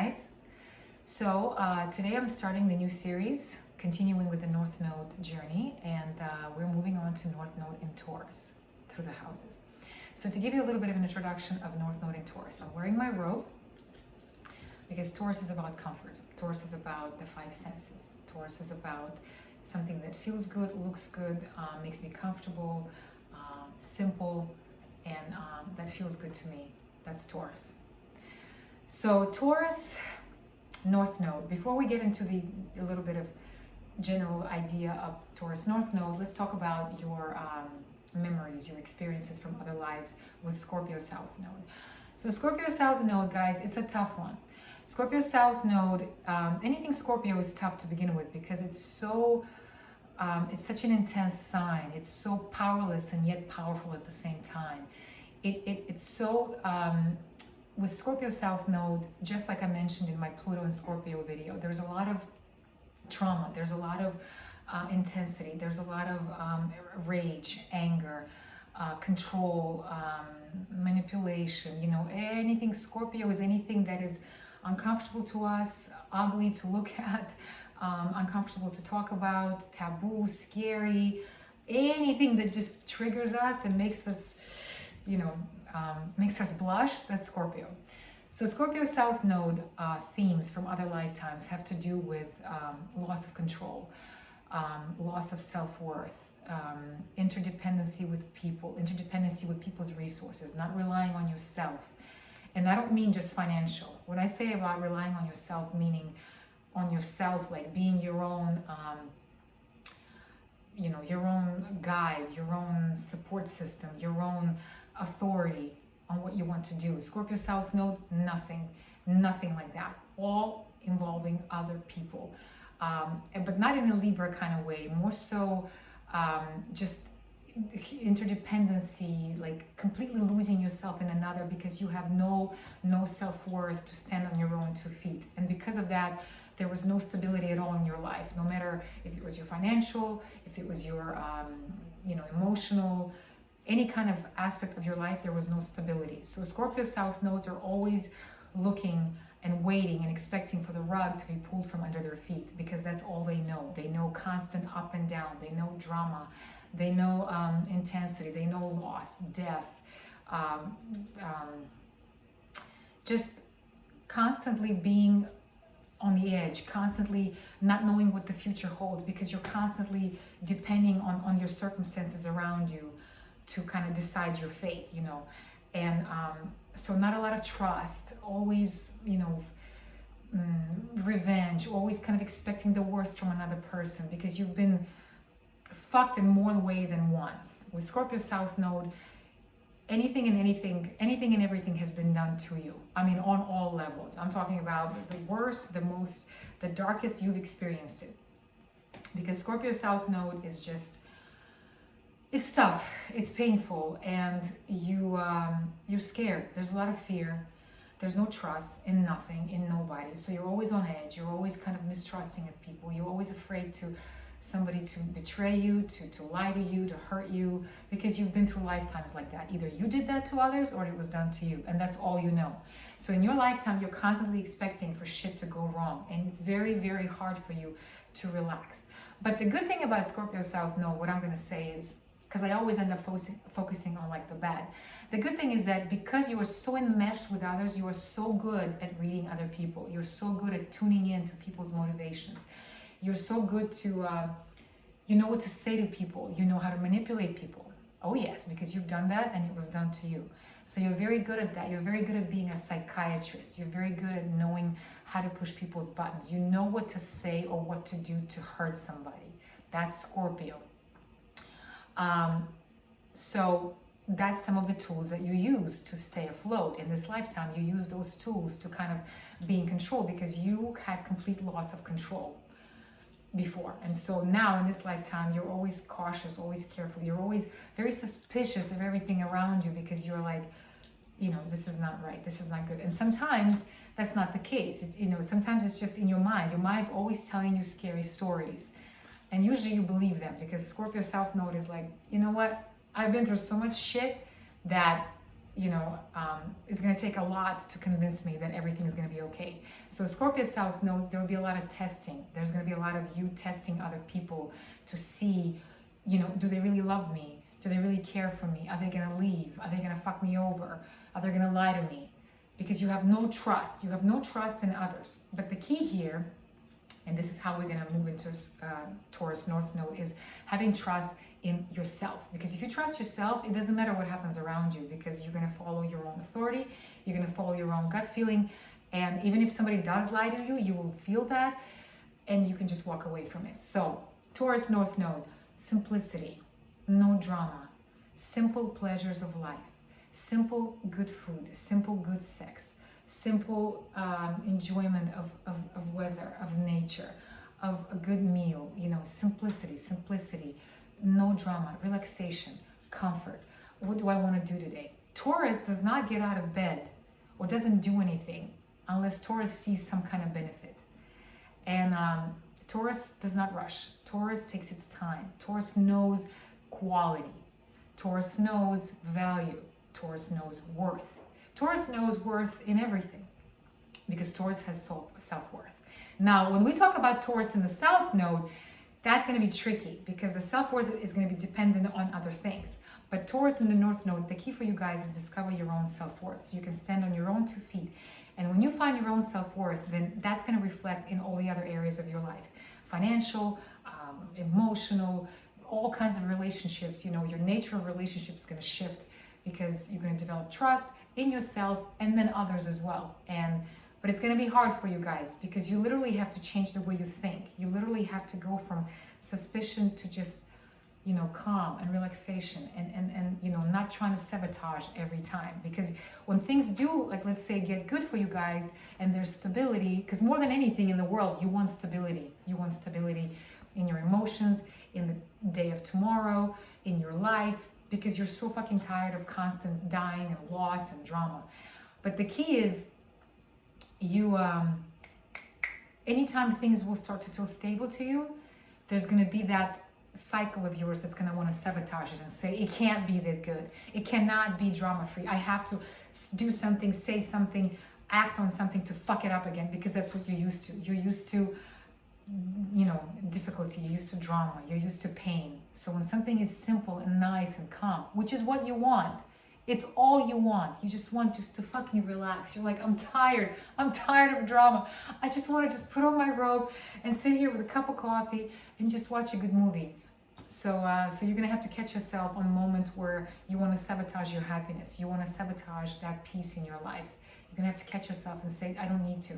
guys. So today I'm starting the new series, continuing with the North Node journey, and we're moving on to North Node in Taurus through the houses. So to give you a little bit of an introduction of North Node in Taurus, I'm wearing my robe because Taurus is about comfort. Taurus is about the five senses. Taurus is about something that feels good, looks good, makes me comfortable, simple, and that feels good to me. That's Taurus. So Taurus, North Node. Before we get into a little bit of general idea of Taurus North Node, let's talk about your memories, your experiences from other lives with Scorpio South Node. So Scorpio South Node, guys, it's a tough one. Scorpio South Node, anything Scorpio is tough to begin with because it's so, it's such an intense sign. It's so powerless and yet powerful at the same time. It's so, with Scorpio South Node, just like I mentioned in my Pluto and Scorpio video, there's a lot of trauma, there's a lot of intensity, there's a lot of rage, anger, control, manipulation, you know, anything Scorpio is anything that is uncomfortable to us, ugly to look at, uncomfortable to talk about, taboo, scary, anything that just triggers us and makes us, you know, makes us blush, that's Scorpio. So Scorpio South Node themes from other lifetimes have to do with loss of control, loss of self-worth, interdependency with people, interdependency with people's resources, not relying on yourself. And I don't mean just financial. When I say about relying on yourself, meaning on yourself, like being your own, you know, your own guide, your own support system, your own authority on what you want to do. Scorpio South Node, nothing like that. All involving other people, but not in a Libra kind of way. More so, just interdependency, like completely losing yourself in another because you have no self-worth to stand on your own 2 feet, and because of that there was no stability at all in your life, no matter if it was your financial, if it was your you know, emotional, any kind of aspect of your life, there was no stability. So Scorpio South Nodes are always looking and waiting and expecting for the rug to be pulled from under their feet because that's all they know. They know constant up and down, they know drama, they know intensity, they know loss, death, just constantly being on the edge, constantly not knowing what the future holds because you're constantly depending on your circumstances around you to kind of decide your fate, you know. And so not a lot of trust, always, you know, revenge, always kind of expecting the worst from another person because you've been fucked in more ways than once. With Scorpio South Node, anything and everything has been done to you. I mean, on all levels. I'm talking about the worst, the most, the darkest you've experienced it. Because Scorpio South Node is just, it's tough, it's painful, and you're scared. There's a lot of fear. There's no trust in nothing, in nobody. So you're always on edge. You're always kind of mistrusting of people. You're always afraid to somebody to betray you, to lie to you, to hurt you, because you've been through lifetimes like that. Either you did that to others or it was done to you, and that's all you know. So in your lifetime, you're constantly expecting for shit to go wrong, and it's very, very hard for you to relax. But the good thing about Scorpio South Node, what I'm going to say is, because I always end up focusing on like the bad. The good thing is that because you are so enmeshed with others, you are so good at reading other people. You're so good at tuning in to people's motivations. You're so good to, you know what to say to people. You know how to manipulate people. Oh yes, because you've done that and it was done to you. So you're very good at that. You're very good at being a psychiatrist. You're very good at knowing how to push people's buttons. You know what to say or what to do to hurt somebody. That's Scorpio. So that's some of the tools that you use to stay afloat. In this lifetime, you use those tools to kind of be in control because you had complete loss of control before. And so now in this lifetime, you're always cautious, always careful. You're always very suspicious of everything around you because you're like, you know, this is not right. This is not good. And sometimes that's not the case. It's, you know, sometimes it's just in your mind. Your mind's always telling you scary stories. And usually you believe them because Scorpio South Node is like, you know what? I've been through so much shit that it's going to take a lot to convince me that everything is going to be okay. So Scorpio South Node, there will be a lot of testing. There's going to be a lot of you testing other people to see, do they really love me? Do they really care for me? Are they going to leave? Are they going to fuck me over? Are they going to lie to me? Because you have no trust. You have no trust in others. But the key here, and this is how we're going to move into Taurus North Node, is having trust in yourself. Because if you trust yourself, it doesn't matter what happens around you, because you're going to follow your own authority. You're going to follow your own gut feeling. And even if somebody does lie to you, you will feel that and you can just walk away from it. So Taurus North Node, simplicity, no drama, simple pleasures of life, simple good food, simple good sex, simple enjoyment of weather, of nature, of a good meal, simplicity, no drama, relaxation, comfort. What do I want to do today? Taurus does not get out of bed or doesn't do anything unless Taurus sees some kind of benefit. And Taurus does not rush. Taurus takes its time. Taurus knows quality. Taurus knows value. Taurus knows worth. Taurus knows worth in everything because Taurus has self-worth. Now, when we talk about Taurus in the South Node, that's going to be tricky because the self-worth is going to be dependent on other things. But Taurus in the North Node, the key for you guys is discover your own self-worth. So you can stand on your own 2 feet. And when you find your own self-worth, then that's going to reflect in all the other areas of your life. Financial, emotional, all kinds of relationships. Your nature of relationship is going to shift because you're going to develop trust in yourself and then others as well. But it's going to be hard for you guys because you literally have to change the way you think. You literally have to go from suspicion to just, calm and relaxation and not trying to sabotage every time. Because when things do, like, let's say, get good for you guys and there's stability, because more than anything in the world, you want stability. You want stability in your emotions, in the day of tomorrow, in your life, because you're so fucking tired of constant dying and loss and drama. But the key is anytime things will start to feel stable to you, there's going to be that cycle of yours that's going to want to sabotage it and say, it can't be that good. It cannot be drama free. I have to do something, say something, act on something to fuck it up again, because that's what you're used to. You're used to, difficulty. You're used to drama. You're used to pain. So when something is simple and nice and calm, which is what you want, it's all you want. You just want to fucking relax. You're like, I'm tired of drama. I just want to just put on my robe and sit here with a cup of coffee and just watch a good movie. So you're going to have to catch yourself on moments where you want to sabotage your happiness. You want to sabotage that peace in your life. You're going to have to catch yourself and say, I don't need to.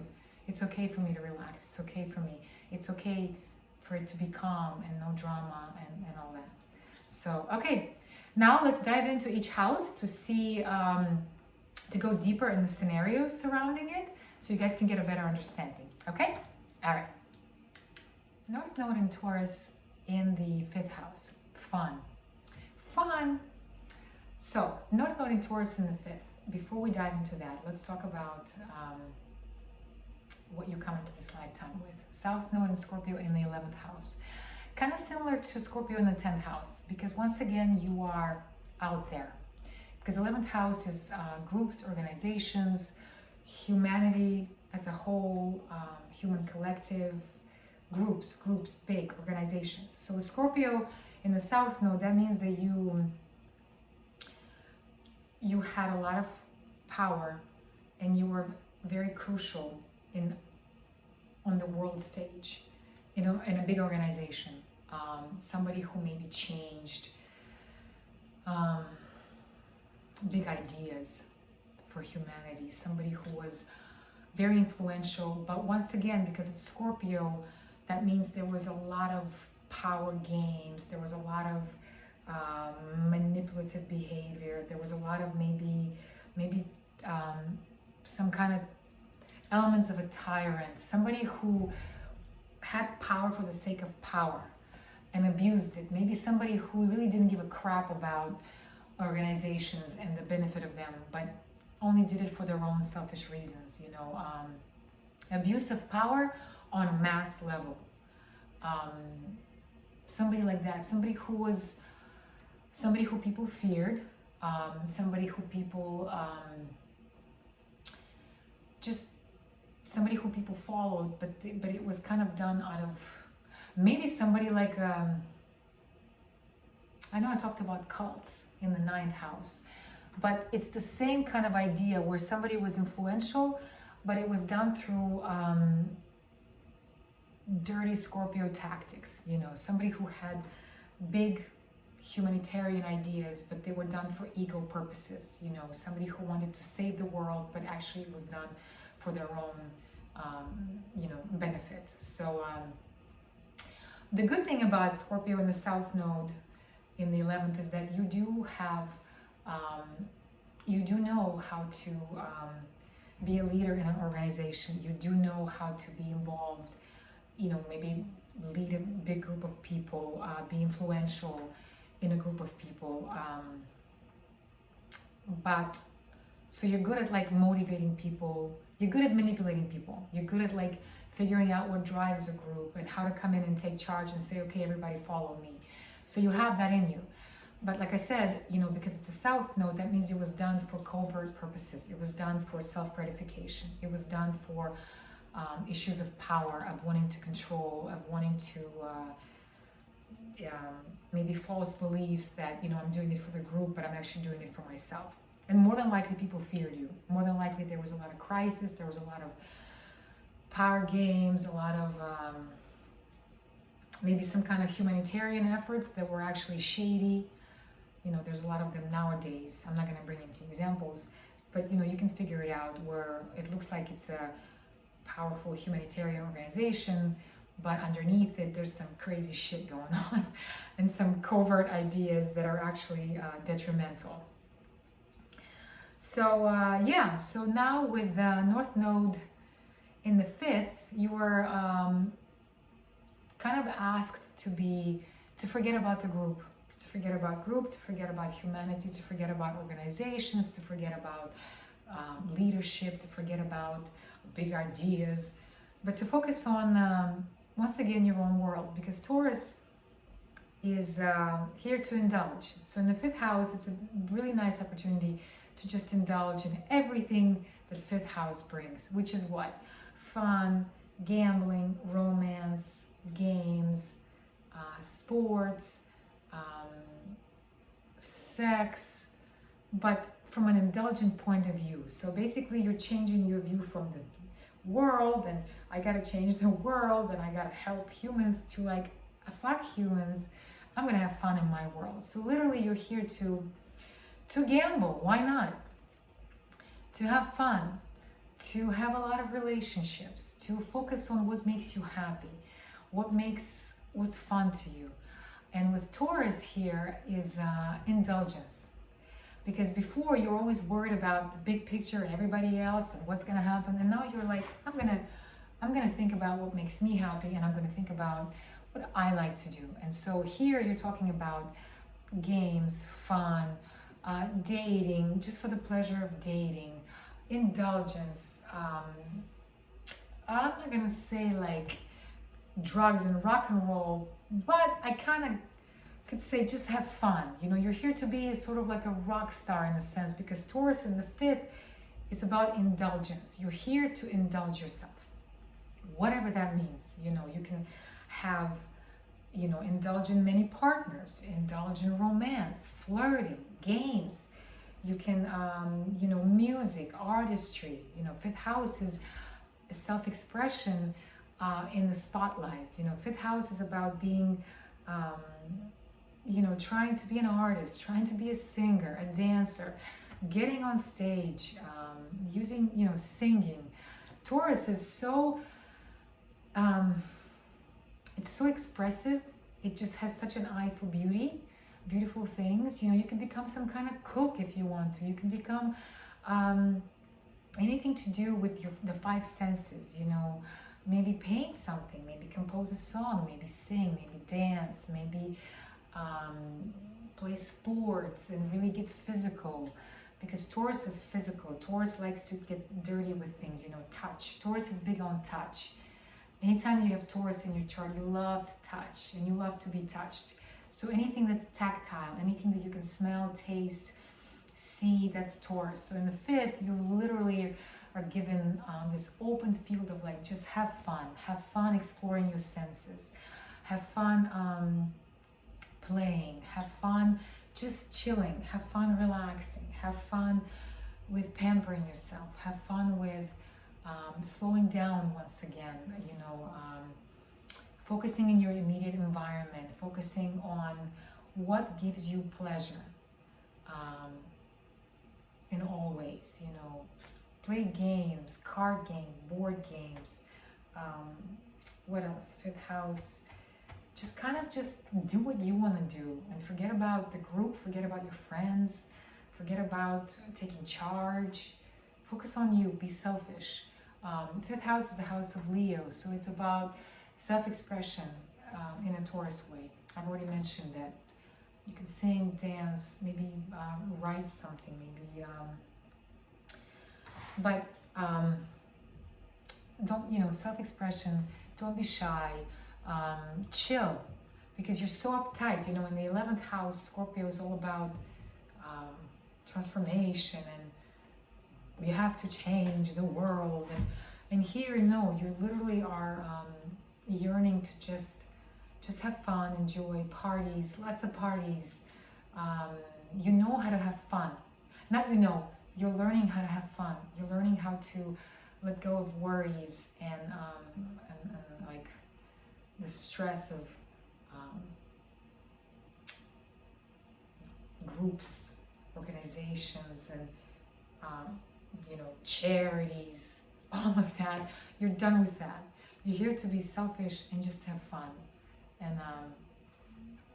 It's okay for me to relax. It's okay for me. It's okay for it to be calm and no drama and all that. So, okay. Now let's dive into each house to see, to go deeper in the scenarios surrounding it so you guys can get a better understanding. Okay? All right. North Node in Taurus in the 5th house. Fun. So, North Node in Taurus in the 5th. Before we dive into that, let's talk about what you come into this lifetime with. South Node in Scorpio in the 11th house. Kind of similar to Scorpio in the 10th house, because once again, you are out there. Because 11th house is groups, organizations, humanity as a whole, human collective, groups, big organizations. So with Scorpio in the South Node, that means that you had a lot of power and you were very crucial on the world stage, in a big organization. Somebody who maybe changed big ideas for humanity, somebody who was very influential. But once again, because it's Scorpio, that means there was a lot of power games, there was a lot of manipulative behavior, there was a lot of maybe some kind of elements of a tyrant, somebody who had power for the sake of power and abused it. Maybe somebody who really didn't give a crap about organizations and the benefit of them, but only did it for their own selfish reasons, abuse of power on a mass level. Somebody like that, somebody who people feared, somebody who people just somebody who people followed, but it was kind of done out of maybe somebody like I know I talked about cults in the ninth house, but it's the same kind of idea where somebody was influential, but it was done through dirty Scorpio tactics. You know, somebody who had big humanitarian ideas, but they were done for ego purposes. You know, somebody who wanted to save the world, but actually it was done for their own, you know, benefit. So the good thing about Scorpio in the South Node in the 11th is that you do have, you do know how to be a leader in an organization. You do know how to be involved, you know, maybe lead a big group of people, be influential in a group of people. But so you're good at like motivating people, you're good at manipulating people, you're good at like figuring out what drives a group and how to come in and take charge and say, okay, everybody follow me. So you have that in you. But like I said, you know, because it's a South Node, that means it was done for covert purposes. It was done for self-gratification. It was done for issues of power, of wanting to control, of wanting to maybe false beliefs that, you know, I'm doing it for the group, but I'm actually doing it for myself. And more than likely, people feared you. More than likely, there was a lot of crisis. There was a lot of power games, a lot of maybe some kind of humanitarian efforts that were actually shady. You know, there's a lot of them nowadays. I'm not going to bring into examples, but, you know, you can figure it out where it looks like it's a powerful humanitarian organization, but underneath it, there's some crazy shit going on and some covert ideas that are actually detrimental. So, yeah, so now with the North Node in the 5th, you were kind of asked to forget about the group, to forget about humanity, to forget about organizations, to forget about leadership, to forget about big ideas, but to focus on, once again, your own world, because Taurus is here to indulge. So in the 5th house, it's a really nice opportunity to just indulge in everything that 5th house brings, which is what? Fun, gambling, romance, games, sports, sex, but from an indulgent point of view. So basically you're changing your view from the world and I gotta change the world and I gotta help humans to like, fuck humans, I'm gonna have fun in my world. So literally you're here to gamble, why not? To have fun, to have a lot of relationships, to focus on what makes you happy, what's fun to you. And with Taurus here is indulgence. Because before you're always worried about the big picture and everybody else and what's gonna happen. And now you're like, I'm gonna think about what makes me happy and I'm gonna think about what I like to do. And so here you're talking about games, fun, dating, just for the pleasure of dating, indulgence. I'm not gonna say like drugs and rock and roll, but I kind of could say just have fun. You know, you're here to be sort of like a rock star in a sense, because Taurus in the 5th is about indulgence. You're here to indulge yourself, whatever that means. You know, you can have, you know, indulge in many partners, indulge in romance, flirting, games. You can, you know, music, artistry. You know, 5th house is self-expression in the spotlight. You know, 5th house is about being, you know, trying to be an artist, trying to be a singer, a dancer, getting on stage, using, you know, singing. Taurus is so, it's so expressive. It just has such an eye for beauty, beautiful things. You know, you can become some kind of cook if you want to. You can become anything to do with the 5 senses, you know, maybe paint something, maybe compose a song, maybe sing, maybe dance, maybe play sports and really get physical, because Taurus is physical. Taurus likes to get dirty with things, you know, touch. Taurus is big on touch. Anytime you have Taurus in your chart, you love to touch and you love to be touched. So anything that's tactile, anything that you can smell, taste, sea, that's Taurus. So in the fifth, you literally are given this open field of like, just have fun exploring your senses, have fun playing, have fun just chilling, have fun relaxing, have fun with pampering yourself, have fun with slowing down once again, focusing in your immediate environment, focusing on what gives you pleasure in all ways, play games, card game, board games, what else, fifth house, just kind of just do what you want to do and forget about the group, forget about your friends, forget about taking charge, focus on you, be selfish. Fifth house is the house of Leo, so it's about self-expression in a Taurus way. I've already mentioned that you can sing, dance, maybe write something, maybe, but don't, self-expression, don't be shy, chill, because you're so uptight. In the 11th house, Scorpio is all about transformation, and we have to change the world, and here, no, you literally are yearning to just have fun, enjoy parties, lots of parties. You know how to have fun. You're learning how to have fun. You're learning how to let go of worries and like the stress of groups, organizations, and charities, all of that. You're done with that. You're here to be selfish and just have fun. And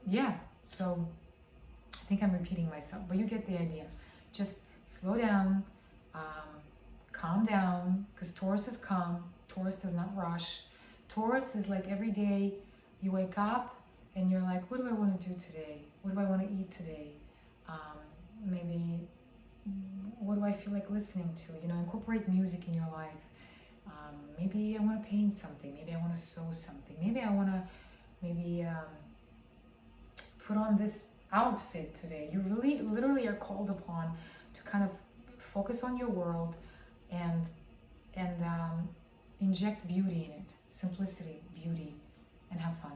yeah, so I think I'm repeating myself, but you get the idea. Just slow down, calm down, because Taurus is calm. Taurus does not rush. Taurus is like every day you wake up and you're like, what do I want to do today? What do I want to eat today? Maybe what do I feel like listening to? Incorporate music in your life. Maybe I want to paint something. Maybe I want to sew something. Maybe I want to put on this outfit today. You really literally are called upon to kind of focus on your world and inject beauty in it, simplicity, beauty, and have fun.